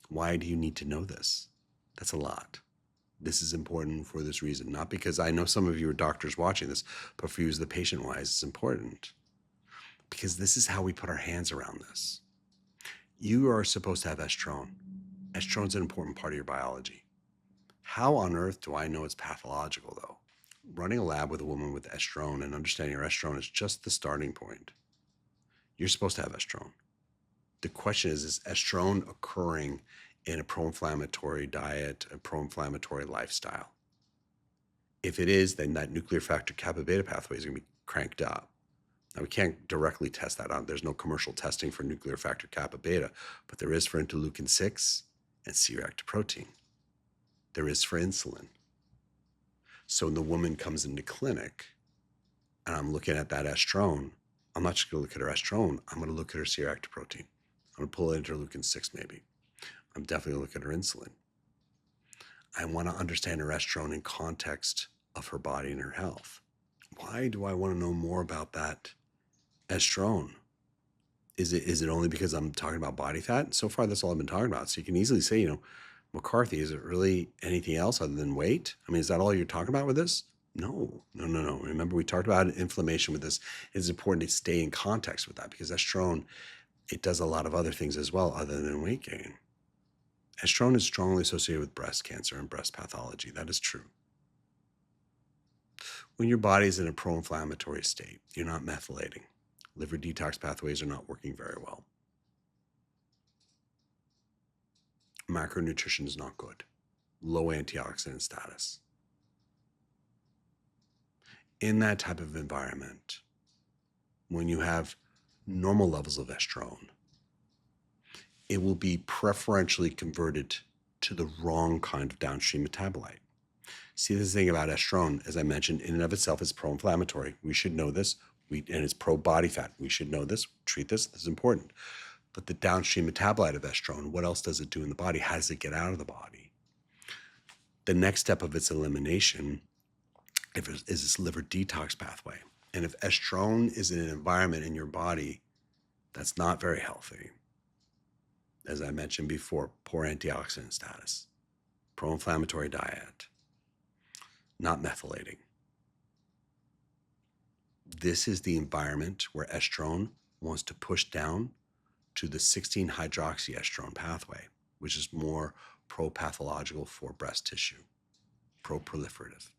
Why do you need to know this? That's a lot. This is important for this reason, not because I know some of you are doctors watching this, but for you as the patient wise, it's important because this is how we put our hands around this. You are supposed to have estrone. Estrone's an important part of your biology. How on earth do I know it's pathological though? Running a lab with a woman with estrone and understanding her estrone is just the starting point. You're supposed to have estrone. The question is estrone occurring in a pro-inflammatory diet, a pro-inflammatory lifestyle? If it is, then that nuclear factor kappa beta pathway is going to be cranked up. Now, we can't directly test that out. There's no commercial testing for nuclear factor kappa beta, but there is for interleukin 6 and C-reactive protein. There is for insulin. So when the woman comes into clinic and I'm looking at that estrone, I'm not just going to look at her estrone. I'm going to look at her C-reactive protein. I'm going to pull interleukin 6 maybe. I'm definitely going to look at her insulin. I want to understand her estrone in context of her body and her health. Why do I want to know more about that estrone? Is it only because I'm talking about body fat? So far, that's all I've been talking about. So you can easily say, McCarthy, is it really anything else other than weight? I mean, is that all you're talking about with this? No. Remember, we talked about inflammation with this. It's important to stay in context with that because estrone, it does a lot of other things as well other than weight gain. Estrone is strongly associated with breast cancer and breast pathology. That is true. When your body is in a pro-inflammatory state, you're not methylating. Liver detox pathways are not working very well. Macronutrition is not good. Low antioxidant status. In that type of environment, when you have normal levels of estrone, it will be preferentially converted to the wrong kind of downstream metabolite. See, this thing about estrone, as I mentioned, in and of itself is pro-inflammatory. We should know this. And it's pro-body fat. We should know this, treat this. This is important. But the downstream metabolite of estrone, what else does it do in the body? How does it get out of the body? The next step of its elimination is this liver detox pathway. And if estrone is in an environment in your body that's not very healthy, as I mentioned before, poor antioxidant status, pro-inflammatory diet, not methylating. This is the environment where estrone wants to push down to the 16-hydroxyestrone pathway, which is more pro-pathological for breast tissue, pro-proliferative.